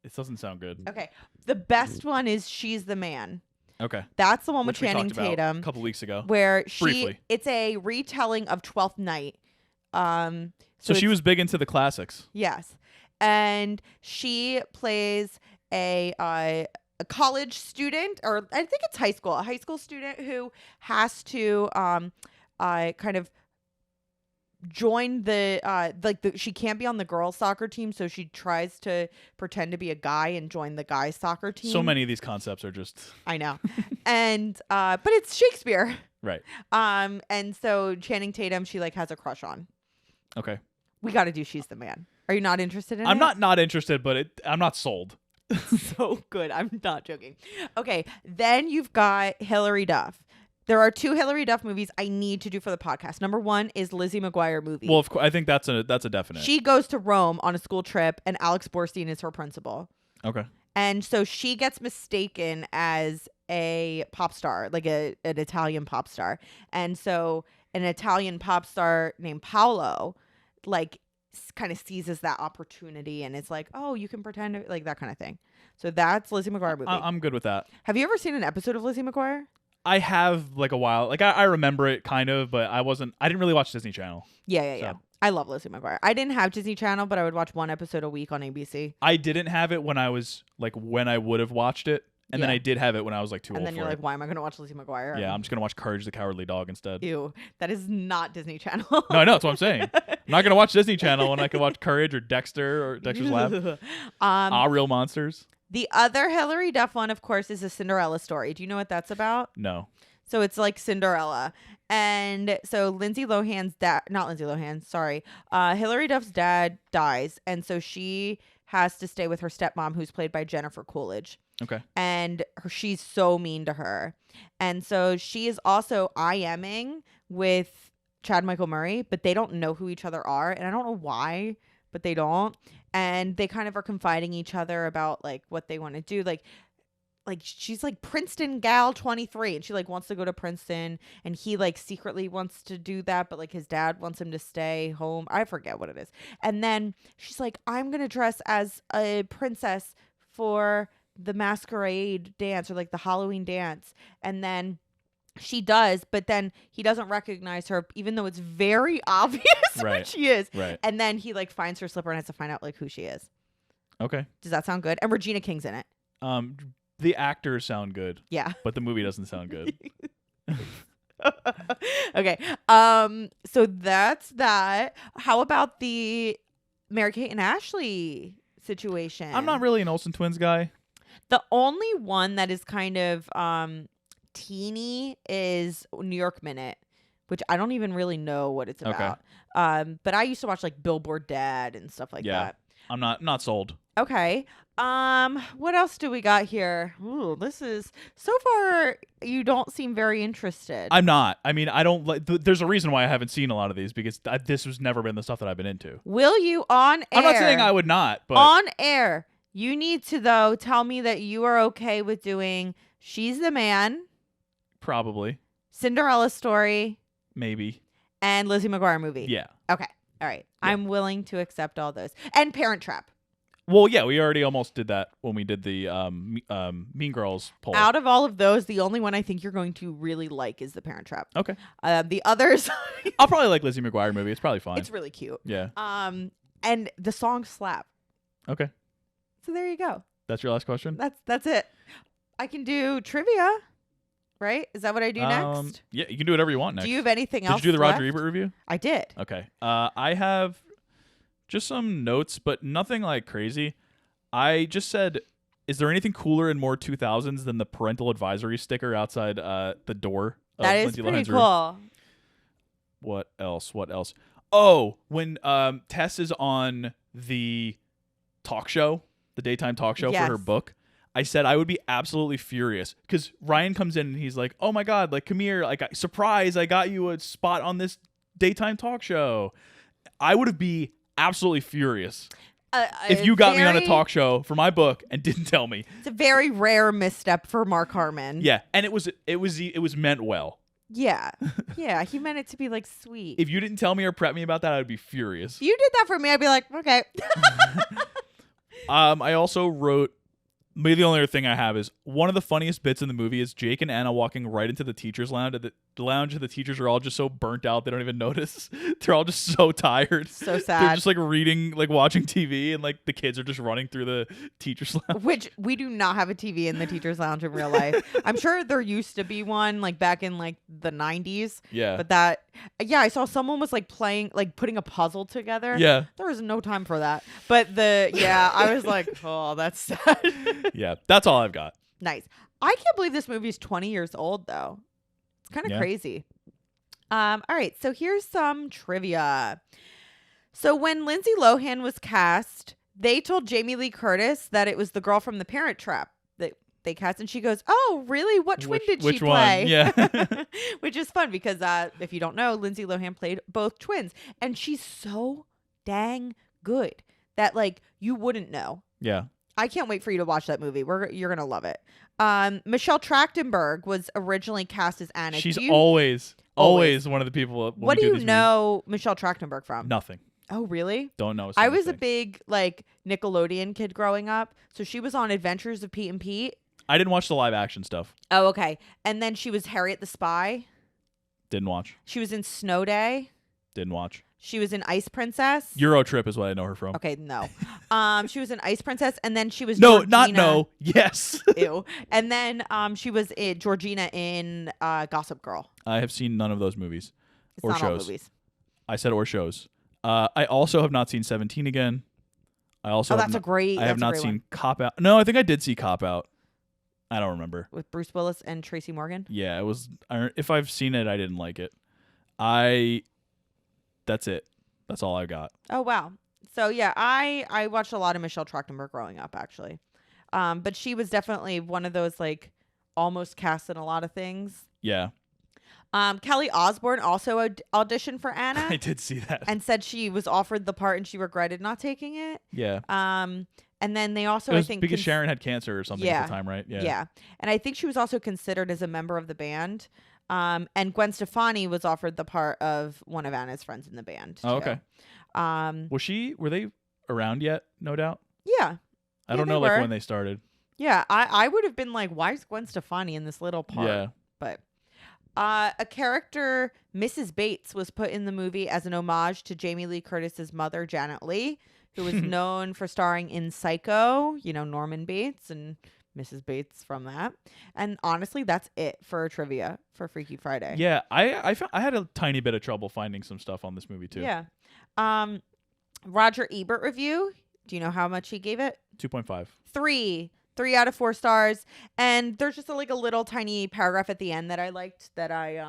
This doesn't sound good. Okay. The best one is She's the Man. Okay. That's the one with Which we Channing talked about Tatum. a couple weeks ago. Where Briefly. It's a retelling of 12th Night. So she was big into the classics. Yes. And she plays a college student, or I think it's a high school student who has to kind of join she can't be on the girls soccer team, so she tries to pretend to be a guy and join the guys soccer team. So many of these concepts are just I know. And but it's Shakespeare. right. And so Channing Tatum she like has a crush on. Okay. We got to do She's the Man. Are you not interested in it? I'm not interested, but I'm not sold. So good. I'm not joking. Okay, then you've got Hilary Duff. There are 2 Hilary Duff movies I need to do for the podcast. Number 1 is Lizzie McGuire movie. Well, of course, I think that's a definite. She goes to Rome on a school trip, and Alex Borstein is her principal. Okay. And so she gets mistaken as a pop star, like an Italian pop star. And so an Italian pop star named Paolo, like, kind of seizes that opportunity, and it's like, oh, you can pretend to, like that kind of thing. So that's Lizzie McGuire movie. I'm good with that. Have you ever seen an episode of Lizzie McGuire? I have like a while. Like I remember it kind of, but I didn't really watch Disney Channel. Yeah. I love Lizzie McGuire. I didn't have Disney Channel, but I would watch one episode a week on ABC. I didn't have it when I would have watched it. And then Yeah. I did have it when I was like too old And then for you're it. like, why am I going to watch Lizzie McGuire? Yeah, I'm just going to watch Courage the Cowardly Dog instead. Ew, that is not Disney Channel. No, I know. That's what I'm saying. I'm not going to watch Disney Channel when I can watch Courage or Dexter or Dexter's Lab. Real Monsters. The other Hilary Duff one, of course, is a Cinderella story. Do you know what that's about? No. So it's like Cinderella. And so Lindsay Lohan's dad, not Lindsay Lohan, sorry. Hilary Duff's dad dies. And so she has to stay with her stepmom, who's played by Jennifer Coolidge. Okay. And she's so mean to her. And so she is also IMing with Chad Michael Murray, but they don't know who each other are. And I don't know why, but they don't. And they kind of are confiding each other about like what they want to do. Like she's like Princeton gal 23, and she like wants to go to Princeton, and he like secretly wants to do that, but like his dad wants him to stay home. I forget what it is. And then she's like, I'm going to dress as a princess for the masquerade dance, or like the Halloween dance. And then she does, but then he doesn't recognize her, even though it's very obvious what she is. Right. And then he like finds her slipper and has to find out like who she is. Okay. Does that sound good? And Regina King's in it. The actors sound good. Yeah. But the movie doesn't sound good. Okay. So that's that. How about the Mary-Kate and Ashley situation? I'm not really an Olsen twins guy. The only one that is kind of teeny is New York Minute, which I don't even really know what it's about. But I used to watch like Billboard Dad and stuff like that. I'm not sold. Okay. What else do we got here? Ooh, this is so far you don't seem very interested. I'm not. I mean, I don't like there's a reason why I haven't seen a lot of these because this has never been the stuff that I've been into. Will you on air? I'm not saying I would not, but on air, you need to though tell me that you are okay with doing She's the Man, probably, Cinderella Story, maybe, and Lizzie McGuire Movie. Yeah. Okay. All right. Yeah. I'm willing to accept all those. And Parent Trap. Well, yeah, we already almost did that when we did the Mean Girls poll. Out of all of those, the only one I think you're going to really like is The Parent Trap. Okay. The others, I'll probably like Lizzie McGuire Movie. It's probably fine. it's really cute. Yeah. And the song slap. Okay. So there you go. That's your last question? That's it. I can do trivia, right? Is that what I do next? Yeah, you can do whatever you want next. Do you have anything else? Did you do the left? Roger Ebert review? I did. Okay. I have just some notes, but nothing like crazy. I just said, is there anything cooler and more 2000s than the parental advisory sticker outside the door of That is Lindsay pretty Lohan's room? cool. What else? Oh, when Tess is on the talk show, the daytime talk show Yes. for her book, I said I would be absolutely furious because Ryan comes in and he's like, "Oh my god, like come here, like surprise, I got you a spot on this daytime talk show." I would be absolutely furious if you got me on a talk show for my book and didn't tell me. It's a very rare misstep for Mark Harmon. Yeah, and it was meant well. Yeah. Yeah. He meant it to be like sweet. If you didn't tell me or prep me about that, I'd be furious. If you did that for me, I'd be like, okay. I also wrote, maybe the only other thing I have is one of the funniest bits in the movie is Jake and Anna walking right into the teacher's lounge. The lounge, the teachers are all just so burnt out they don't even notice. They're all just so tired. So sad. They're just like reading, like watching TV, and like the kids are just running through the teacher's lounge. Which we do not have a TV in the teacher's lounge in real life. I'm sure there used to be one like back in like the 90s. Yeah. But I saw someone was like playing, like putting a puzzle together. Yeah. There was no time for that. But I was like, oh, that's sad. Yeah. That's all I've got. Nice. I can't believe this movie is 20 years old though. It's kind of crazy. All right. So here's some trivia. So when Lindsay Lohan was cast, they told Jamie Lee Curtis that it was the girl from The Parent Trap that they cast, and she goes, "Oh, really? What twin did she play?" One? Yeah. Which is fun because if you don't know, Lindsay Lohan played both twins, and she's so dang good that like you wouldn't know. Yeah. I can't wait for you to watch that movie. You're gonna love it. Michelle Trachtenberg was originally cast as Anna. She's always one of the people. What do you know Michelle Trachtenberg from? Nothing. Oh, really? Don't know. I was a big like Nickelodeon kid growing up, so she was on Adventures of Pete and Pete. I didn't watch the live action stuff. Oh, okay. And then she was Harriet the Spy. Didn't watch. She was in Snow Day. Didn't watch. She was in Ice Princess. Euro Trip is what I know her from. Okay, no. She was in Ice Princess, and then she was Yes. Ew. And then she was Georgina in Gossip Girl. I have seen none of those movies It's or not all shows. movies. I said or shows. I also have not seen 17 again. I also that's a great. I have not seen Cop Out. No, I think I did see Cop Out. I don't remember. With Bruce Willis and Tracy Morgan. Yeah, it was. If I've seen it, I didn't like it. That's it. That's all I got. Oh wow. So yeah, I watched a lot of Michelle Trachtenberg growing up actually, but she was definitely one of those like almost cast in a lot of things. Yeah. Kelly Osbourne also auditioned for Anna. I did see that. And said she was offered the part and she regretted not taking it. Yeah. And then they also, it was I think, because Sharon had cancer or something at the time, right? Yeah. Yeah. And I think she was also considered as a member of the band. And Gwen Stefani was offered the part of one of Anna's friends in the band. Oh, too. okay. Were they around yet? No doubt. Yeah. I don't know like when they started. Yeah. I would have been like, why is Gwen Stefani in this little part? Yeah. But a character, Mrs. Bates, was put in the movie as an homage to Jamie Lee Curtis's mother, Janet Leigh, who was known for starring in Psycho, Norman Bates and Mrs. Bates from that. And honestly, that's it for trivia for Freaky Friday. Yeah, I had a tiny bit of trouble finding some stuff on this movie too. Yeah. Roger Ebert review. Do you know how much he gave it? 2.5. 3 out of 4 stars. And there's just a little tiny paragraph at the end that I liked that I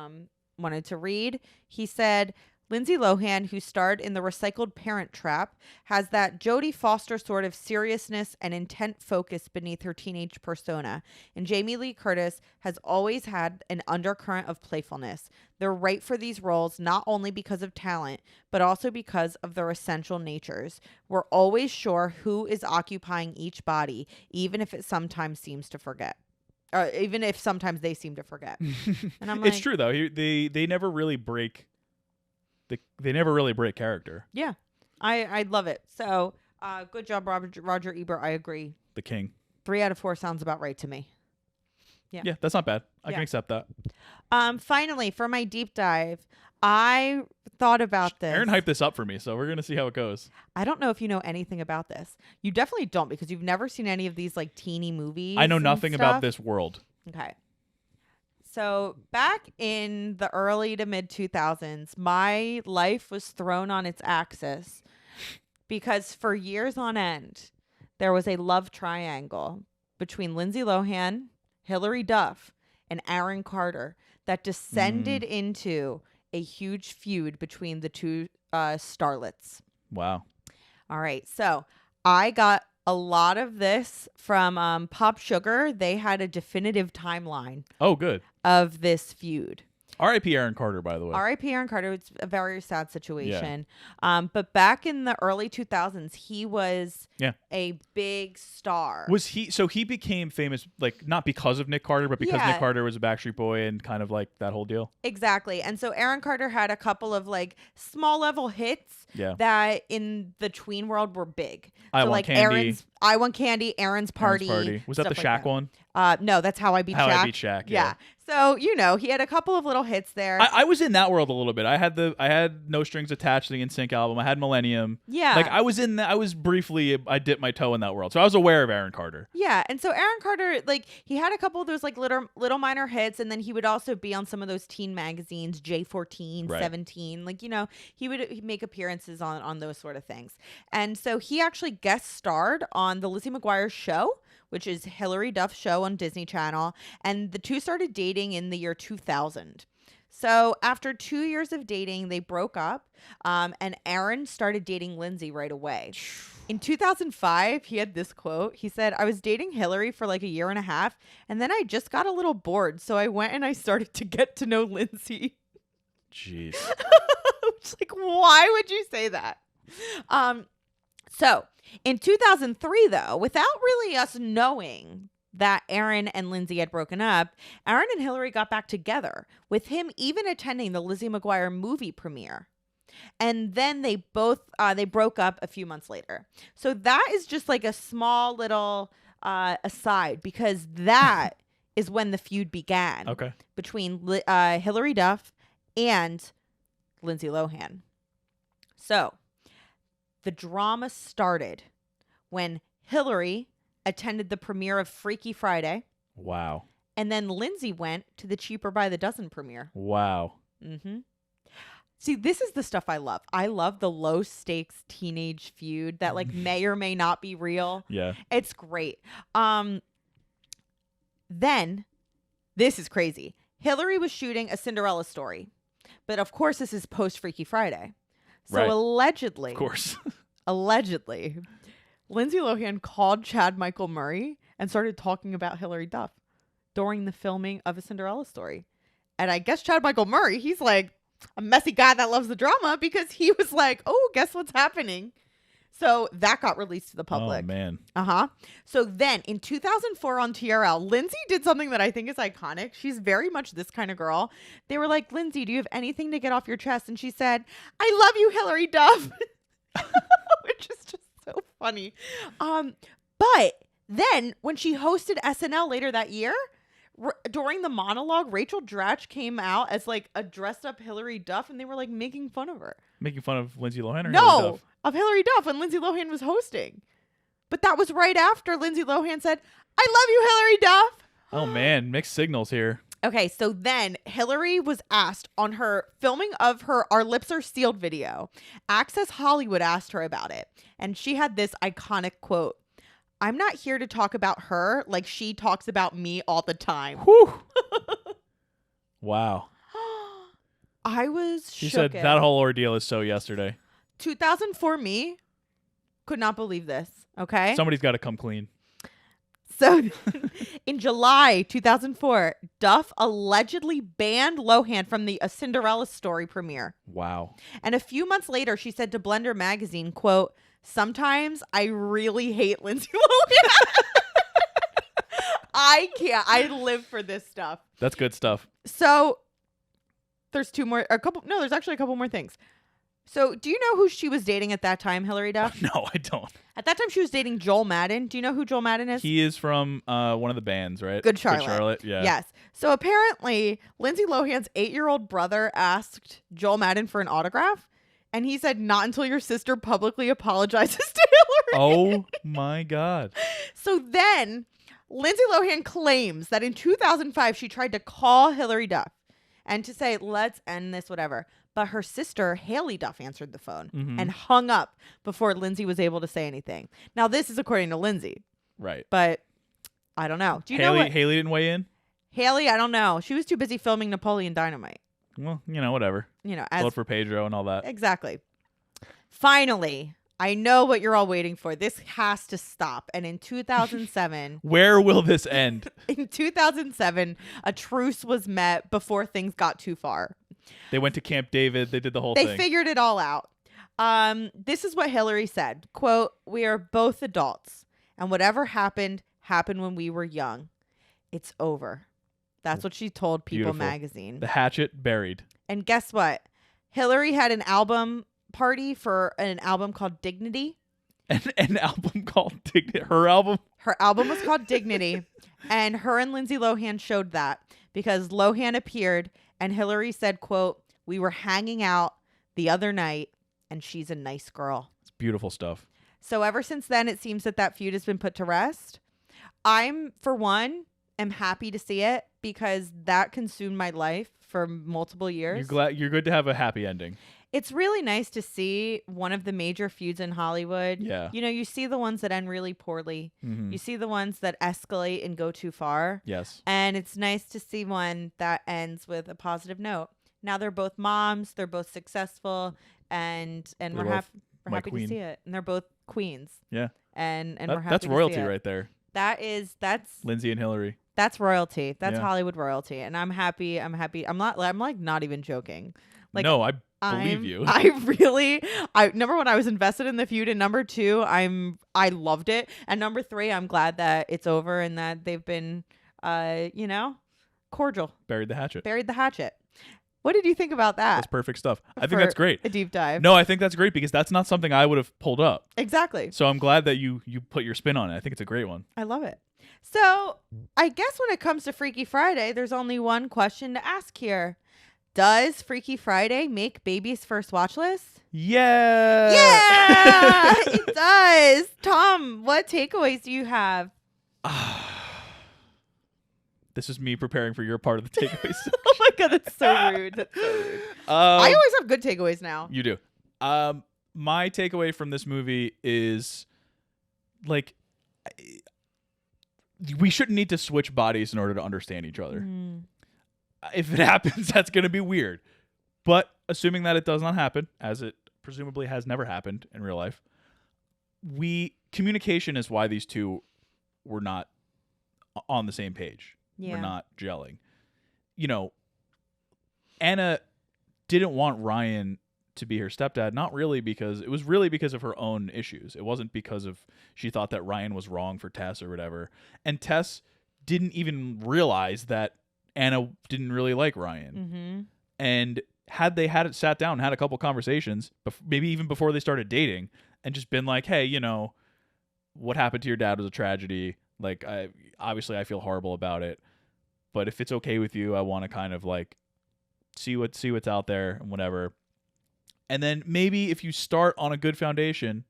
wanted to read. He said, Lindsay Lohan, who starred in The Recycled Parent Trap, has that Jodie Foster sort of seriousness and intent focus beneath her teenage persona. And Jamie Lee Curtis has always had an undercurrent of playfulness. They're right for these roles, not only because of talent, but also because of their essential natures. We're always sure who is occupying each body, even if it sometimes seems to forget. Even if sometimes they seem to forget. And I'm like, it's true though. They never really break. They never really break character. Yeah, I love it. So good job, Roger Ebert. I agree. The king. 3 out of 4 sounds about right to me. Yeah, that's not bad. I can accept that. Finally, for my deep dive, I thought about this. Erin hyped this up for me, so we're gonna see how it goes. I don't know if you know anything about this. You definitely don't, because you've never seen any of these like teeny movies. I know nothing about this world. Okay. So back in the early to mid 2000s, my life was thrown on its axis because for years on end, there was a love triangle between Lindsay Lohan, Hilary Duff, and Erin Carter that descended into a huge feud between the two starlets. Wow. All right. So I got a lot of this from Pop Sugar. They had a definitive timeline. Oh, good. Of this feud. R.I.P. Erin Carter, by the way. R.I.P. Aaron Carter. It's a very sad situation. Yeah. But back in the early 2000s, he was a big star. Was he? So he became famous, like not because of Nick Carter, but because Nick Carter was a Backstreet Boy and kind of like that whole deal. Exactly. And so Aaron Carter had a couple of like small level hits that in the tween world were big. I so Want like Candy. Aaron's I Want Candy, Aaron's Party. Was that the Shaq one? No, that's How I Beat Shaq. How I Beat Shaq. Yeah. So, he had a couple of little hits there. I was in that world a little bit. I had No Strings Attached, the NSYNC album. I had Millennium. Yeah. Like I was in that. I dipped my toe in that world. So I was aware of Aaron Carter. Yeah. And so Aaron Carter, like he had a couple of those like little minor hits. And then he would also be on some of those teen magazines, J14, 17. Like, he would make appearances on those sort of things. And so he actually guest starred on the Lizzie McGuire Show, which is Hilary Duff's show on Disney Channel. And the two started dating in the year 2000. So after 2 years of dating, they broke up. And Aaron started dating Lindsay right away. In 2005, he had this quote. He said, I was dating Hilary for like a year and a half. And then I just got a little bored. So I went and I started to get to know Lindsay. Jeez. It's like, why would you say that? So in 2003, though, without really us knowing that Erin and Lindsay had broken up, Erin and Hilary got back together, with him even attending the Lizzie McGuire movie premiere. And then they broke up a few months later. So that is just like a small little aside, because that is when the feud began between Hilary Duff and Lindsay Lohan. So the drama started when Hilary attended the premiere of Freaky Friday. Wow. And then Lindsay went to the Cheaper by the Dozen premiere. Wow. Mm-hmm. See, this is the stuff I love. I love the low stakes teenage feud that like may or may not be real. Yeah. It's great. Then this is crazy. Hilary was shooting a Cinderella story. But of course this is post Freaky Friday. So allegedly, of course, allegedly, Lindsay Lohan called Chad Michael Murray and started talking about Hilary Duff during the filming of A Cinderella Story. And I guess Chad Michael Murray, he's like a messy guy that loves the drama, because he was like, oh, guess what's happening? So that got released to the public. Oh, man. So then in 2004 on TRL, Lindsay did something that I think is iconic. She's very much this kind of girl. They were like, Lindsay, do you have anything to get off your chest? And she said, I love you, Hilary Duff. Which is just so funny. But then when she hosted SNL later that year, during the monologue, Rachel Dratch came out as like a dressed up Hilary Duff, and they were like making fun of her. Making fun of Lindsay Lohan or no, Hilary Duff? Of Hilary Duff when Lindsay Lohan was hosting. But that was right after Lindsay Lohan said, I love you, Hillary Duff. Oh man, mixed signals here. Okay, so then Hillary was asked on her filming of her Our Lips Are Sealed video. Access Hollywood asked her about it. And she had this iconic quote. I'm not here to talk about her like she talks about me all the time. Whew. Wow. I was She shook. said that whole ordeal is so yesterday. 2004 me could not believe this. Okay. Somebody's got to come clean. So in July 2004, Duff allegedly banned Lohan from the A Cinderella Story premiere. Wow. And a few months later, she said to Blender magazine, quote, sometimes I really hate Lindsay Lohan. I can't. I live for this stuff. That's good stuff. So there's there's actually a couple more things. So do you know who she was dating at that time, Hillary Duff? No, I don't. At that time, she was dating Joel Madden. Do you know who Joel Madden is? He is from one of the bands, right? Good Charlotte. Good Charlotte, yeah. Yes. So apparently, Lindsay Lohan's 8-year-old brother asked Joel Madden for an autograph, and he said, not until your sister publicly apologizes to Hillary. Oh, my God. So then, Lindsay Lohan claims that in 2005, she tried to call Hillary Duff and to say, let's end this, whatever. But her sister, Haley Duff, answered the phone and hung up before Lindsay was able to say anything. Now, this is according to Lindsay. Right. But I don't know. Do you know what? Haley didn't weigh in? Haley, I don't know. She was too busy filming Napoleon Dynamite. Well, whatever. As Vote for Pedro and all that. Exactly. Finally, I know what you're all waiting for. This has to stop. And in 2007, Where will this end? in 2007, a truce was met before things got too far. They went to Camp David. They did the whole They thing. figured it all out. This is what Hillary said. Quote, we are both adults, and whatever happened when we were young. It's over. That's what she told People Beautiful. magazine. The hatchet buried. And guess what? Hillary had an album party for an album called Dignity. An album called Dignity. Her album? Her album was called Dignity. And her and Lindsay Lohan showed that because Lohan appeared and Hillary said, quote, we were hanging out the other night and she's a nice girl. It's beautiful stuff. So ever since then, it seems that feud has been put to rest. I'm, for one, am happy to see it because that consumed my life for multiple years. You're good to have a happy ending. It's really nice to see one of the major feuds in Hollywood. Yeah. You see the ones that end really poorly. Mm-hmm. You see the ones that escalate and go too far. Yes. And it's nice to see one that ends with a positive note. Now they're both moms. They're both successful. And we're happy to see it. And they're both queens. Yeah. And we're happy that's to see royalty it. right there. That's Lindsay and Hillary. That's royalty. That's Yeah. Hollywood royalty. And I'm happy. I'm like not even joking. Like, no, I believe you. Number one, I was invested in the feud, and number two, I loved it, and number three, I'm glad that it's over and that they've been, cordial. Buried the hatchet. What did you think about that? That's perfect stuff. I think that's great. A deep dive. No, I think that's great because that's not something I would have pulled up. Exactly. So I'm glad that you put your spin on it. I think it's a great one. I love it. So I guess when it comes to Freaky Friday, there's only one question to ask here. Does Freaky Friday make Baby's first watch list? Yeah. Yeah, it does. Tom, what takeaways do you have? This is me preparing for your part of the takeaways. Oh my God, that's so rude. That's so rude. I always have good takeaways now. You do. My takeaway from this movie is like we shouldn't need to switch bodies in order to understand each other. If it happens, that's going to be weird. But assuming that it does not happen, as it presumably has never happened in real life, communication is why these two were not on the same page. Yeah. We're not gelling. Anna didn't want Ryan to be her stepdad, not really because it was really because of her own issues. It wasn't because of she thought that Ryan was wrong for Tess or whatever. And Tess didn't even realize that Anna didn't really like Ryan. Mm-hmm. And had they sat down and had a couple conversations, maybe even before they started dating, and just been like, hey, what happened to your dad was a tragedy. Like, obviously I feel horrible about it, but if it's okay with you, I want to kind of like see what's out there and whatever. And then maybe if you start on a good foundation,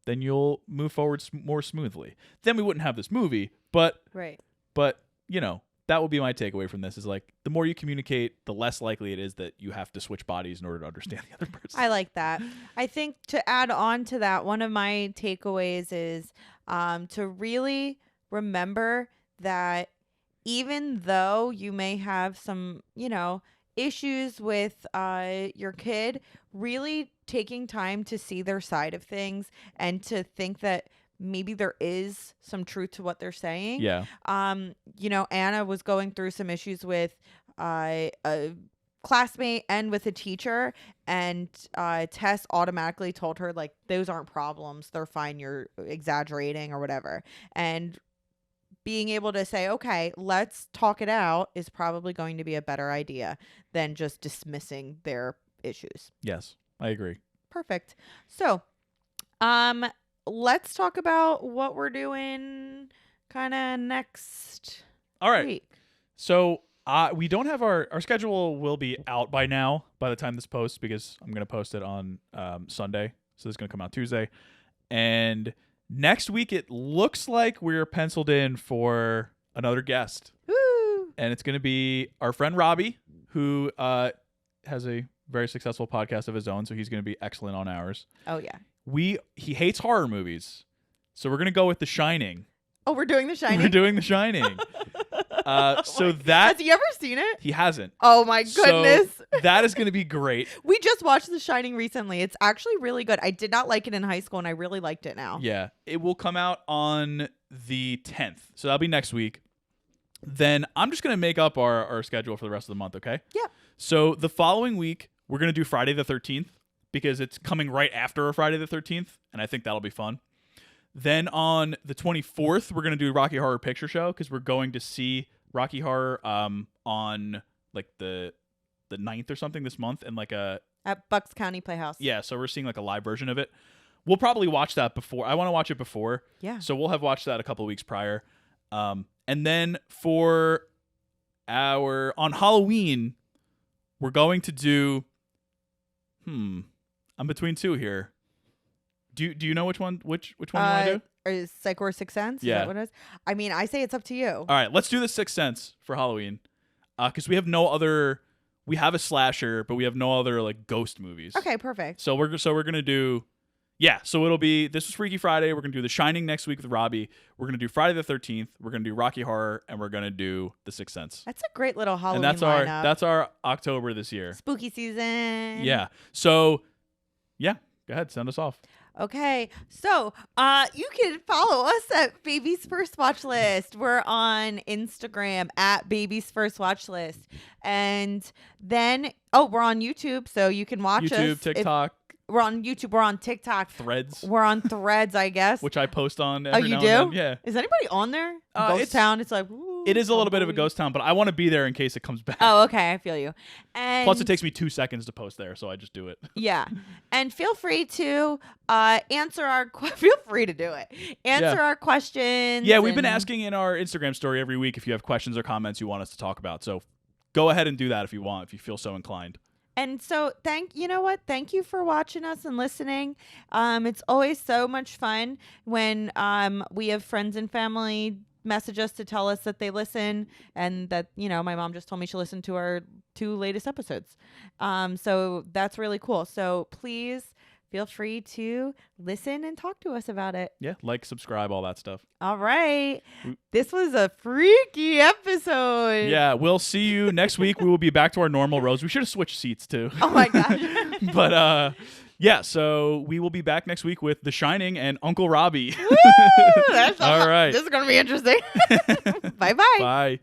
then you'll move forward more smoothly. Then we wouldn't have this movie, but Right. But, you know, that will be my takeaway from this is like the more you communicate, the less likely it is that you have to switch bodies in order to understand the other person. I like that. I think to add on to that, one of my takeaways is to really remember that even though you may have some, issues with your kid, really taking time to see their side of things and to think that maybe there is some truth to what they're saying. Yeah. Anna was going through some issues with a classmate and with a teacher, and Tess automatically told her, like, those aren't problems. They're fine. You're exaggerating or whatever. And being able to say, okay, let's talk it out is probably going to be a better idea than just dismissing their issues. Yes, I agree. Perfect. So, let's talk about what we're doing kind of next All right. week. So we don't have our schedule will be out by now by the time this posts because I'm going to post it on Sunday. So this is going to come out Tuesday. And next week, it looks like we're penciled in for another guest. Woo! And it's going to be our friend Robbie, who has a very successful podcast of his own. So he's going to be excellent on ours. Oh, yeah. He hates horror movies. So we're going to go with The Shining. Oh, we're doing The Shining? We're doing The Shining. So that... Has he ever seen it? He hasn't. Oh, my goodness. So that is going to be great. We just watched The Shining recently. It's actually really good. I did not like it in high school, and I really liked it now. Yeah. It will come out on the 10th. So that'll be next week. Then I'm just going to make up our schedule for the rest of the month, okay? Yeah. So the following week, we're going to do Friday the 13th because it's coming right after a Friday the 13th, and I think that'll be fun. Then on the 24th, we're going to do Rocky Horror Picture Show because we're going to see Rocky Horror on like the 9th or something this month and like at Bucks County Playhouse. Yeah, so we're seeing like a live version of it. We'll probably watch that before. I want to watch it before. Yeah. So we'll have watched that a couple of weeks prior. And then for on Halloween, we're going to do I'm between two here. Do you know which one you want to do? Is Psycho or Sixth Sense? Yeah. Is that what it is? I mean, I say it's up to you. All right, let's do the Sixth Sense for Halloween. Because we have no other. We have a slasher, but we have no other like ghost movies. Okay, perfect. So we're gonna do. Yeah, so it'll be this was Freaky Friday. We're gonna do The Shining next week with Robbie. We're gonna do Friday the 13th. We're gonna do Rocky Horror, and we're gonna do The Sixth Sense. That's a great little Halloween and lineup. that's our October this year. Spooky season. Yeah. So, yeah, go ahead, send us off. Okay, so you can follow us at Baby's First Watch List. We're on Instagram at Baby's First Watch List, and then we're on YouTube, so you can watch us. YouTube, TikTok. We're on YouTube. We're on TikTok. Threads. We're on Threads, I guess. Which I post on Oh, every you now do? and then. Yeah. Is anybody on there? Ghost Town. It's like. Ooh, it is a little bit of a ghost town, but I want to be there in case it comes back. Oh, okay. I feel you. And plus, it takes me 2 seconds to post there, so I just do it. Yeah, and feel free to answer our. Feel free to do it. Answer our questions. Yeah, we've been asking in our Instagram story every week if you have questions or comments you want us to talk about. So go ahead and do that if you want, if you feel so inclined. And so thank you for watching us and listening. It's always so much fun when we have friends and family message us to tell us that they listen and that, my mom just told me she listened to our 2 latest episodes. So that's really cool. So please feel free to listen and talk to us about it. Yeah, like, subscribe, all that stuff. All right. This was a freaky episode. Yeah, we'll see you next week. We will be back to our normal rows. We should have switched seats too. Oh my gosh. But yeah, so we will be back next week with The Shining and Uncle Robbie. All right. This is going to be interesting. Bye-bye. Bye.